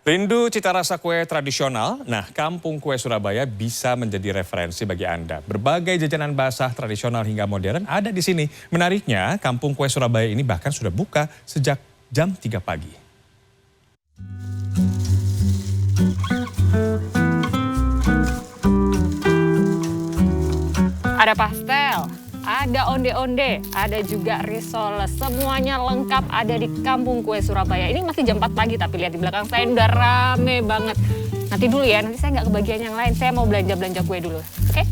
Rindu cita rasa kue tradisional? Nah, Kampung Kue Surabaya bisa menjadi referensi bagi Anda. Berbagai jajanan basah tradisional hingga modern ada di sini. Menariknya, Kampung Kue Surabaya ini bahkan sudah buka sejak jam 3 pagi. Ada pastel, ada onde-onde, ada juga risole. Semuanya lengkap ada di Kampung Kue Surabaya. Ini masih jam 4 pagi tapi lihat di belakang saya udah rame banget. Nanti dulu ya, nanti saya nggak kebagian yang lain. Saya mau belanja-belanja kue dulu. Oke?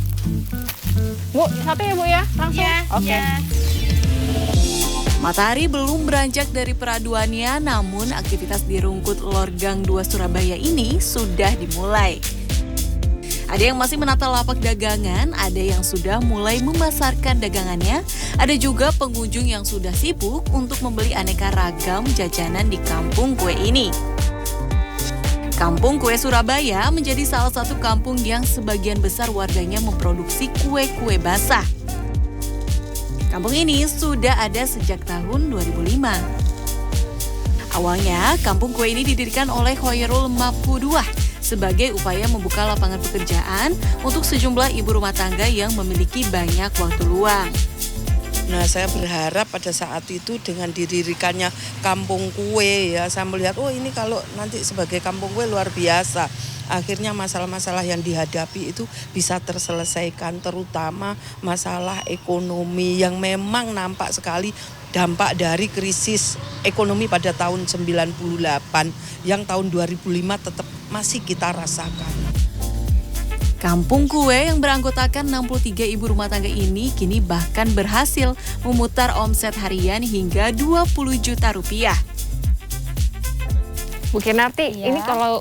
Bu, satu ya Bu ya? Langsung? Ya, Oke. ya. Matahari belum beranjak dari peraduannya, namun aktivitas di Rungkut Lor Gang 2 Surabaya ini sudah dimulai. Ada yang masih menata lapak dagangan, ada yang sudah mulai memasarkan dagangannya, ada juga pengunjung yang sudah sibuk untuk membeli aneka ragam jajanan di kampung kue ini. Kampung Kue Surabaya menjadi salah satu kampung yang sebagian besar warganya memproduksi kue-kue basah. Kampung ini sudah ada sejak tahun 2005. Awalnya, kampung kue ini didirikan oleh Khairul Mafudua sebagai upaya membuka lapangan pekerjaan untuk sejumlah ibu rumah tangga yang memiliki banyak waktu luang. Nah, saya berharap pada saat itu dengan didirikannya kampung kue ya, saya melihat ini kalau nanti sebagai kampung kue luar biasa. Akhirnya masalah-masalah yang dihadapi itu bisa terselesaikan, terutama masalah ekonomi yang memang nampak sekali dampak dari krisis ekonomi pada tahun 98 yang tahun 2005 tetap masih kita rasakan. Kampung kue yang beranggotakan 63 ibu rumah tangga ini kini bahkan berhasil memutar omset harian hingga 20 juta rupiah. Bu Kinarti, Iya. ini kalau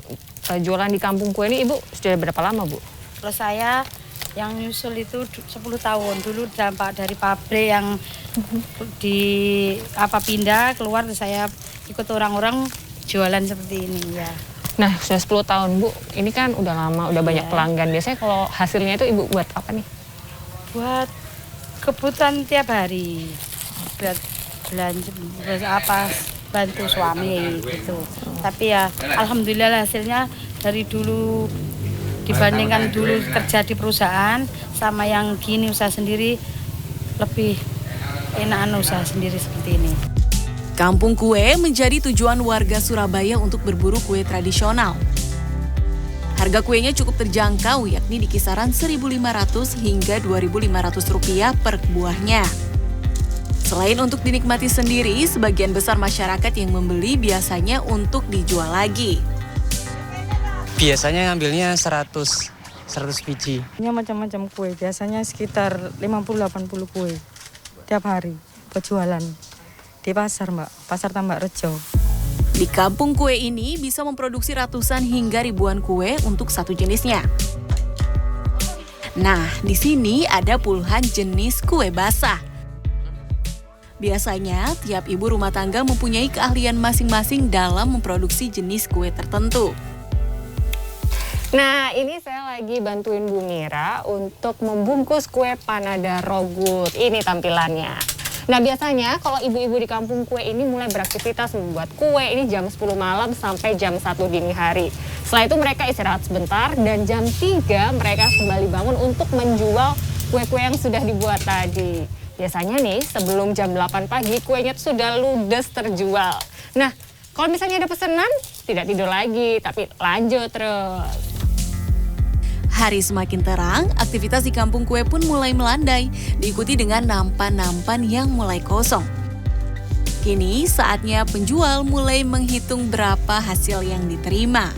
jualan di kampung kue ini Ibu sudah berapa lama Bu? Kalau saya yang nyusul itu 10 tahun. Dulu dampak dari pabrik yang pindah keluar, saya ikut orang-orang jualan seperti ini ya. Nah, sudah 10 tahun Bu, ini kan udah lama, udah banyak pelanggan. Biasanya kalau hasilnya itu Ibu buat apa nih? Buat kebutuhan tiap hari. Buat belanja, buat bantu suami gitu. Tapi ya alhamdulillah hasilnya dari dulu dibandingkan dulu kerja di perusahaan sama yang gini usaha sendiri lebih enakan usaha sendiri seperti ini. Kampung kue menjadi tujuan warga Surabaya untuk berburu kue tradisional. Harga kuenya cukup terjangkau, yakni di kisaran 1.500 hingga 2.500 rupiah per buahnya. Selain untuk dinikmati sendiri, sebagian besar masyarakat yang membeli biasanya untuk dijual lagi. Biasanya ngambilnya 100 biji. Ini macam-macam kue, biasanya sekitar 50-80 kue tiap hari buat jualan. Di pasar Mbak, Pasar Tambak Rejo. Di kampung kue ini bisa memproduksi ratusan hingga ribuan kue untuk satu jenisnya. Nah, di sini ada puluhan jenis kue basah. Biasanya, tiap ibu rumah tangga mempunyai keahlian masing-masing dalam memproduksi jenis kue tertentu. Nah, ini saya lagi bantuin Bu Mira untuk membungkus kue panada rogut. Ini tampilannya. Nah, biasanya kalau ibu-ibu di kampung kue ini mulai beraktivitas membuat kue ini jam 10 malam sampai jam 1 dini hari. Setelah itu mereka istirahat sebentar dan jam 3 mereka kembali bangun untuk menjual kue-kue yang sudah dibuat tadi. Biasanya nih sebelum jam 8 pagi kuenya sudah ludes terjual. Nah, kalau misalnya ada pesanan tidak tidur lagi tapi lanjut terus. Hari semakin terang, aktivitas di kampung kue pun mulai melandai, diikuti dengan nampan-nampan yang mulai kosong. Kini saatnya penjual mulai menghitung berapa hasil yang diterima.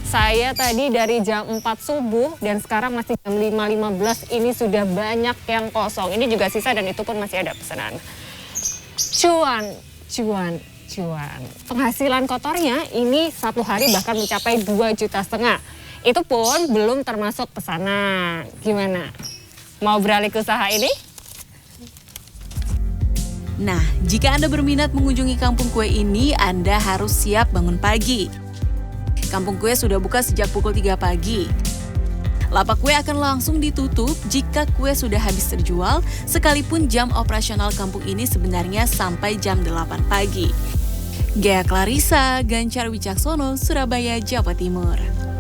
Saya tadi dari jam 4 subuh dan sekarang masih jam 5.15, ini sudah banyak yang kosong. Ini juga sisa dan itu pun masih ada pesanan. Cuan. Penghasilan kotornya ini satu hari bahkan mencapai 2,5 juta. Itu pun belum termasuk pesanan. Gimana? Mau beralih ke usaha ini? Nah, jika Anda berminat mengunjungi kampung kue ini, Anda harus siap bangun pagi. Kampung kue sudah buka sejak pukul 3 pagi. Lapak kue akan langsung ditutup jika kue sudah habis terjual, sekalipun jam operasional kampung ini sebenarnya sampai jam 8 pagi. Gea Clarissa, Gancar Wicaksono, Surabaya, Jawa Timur.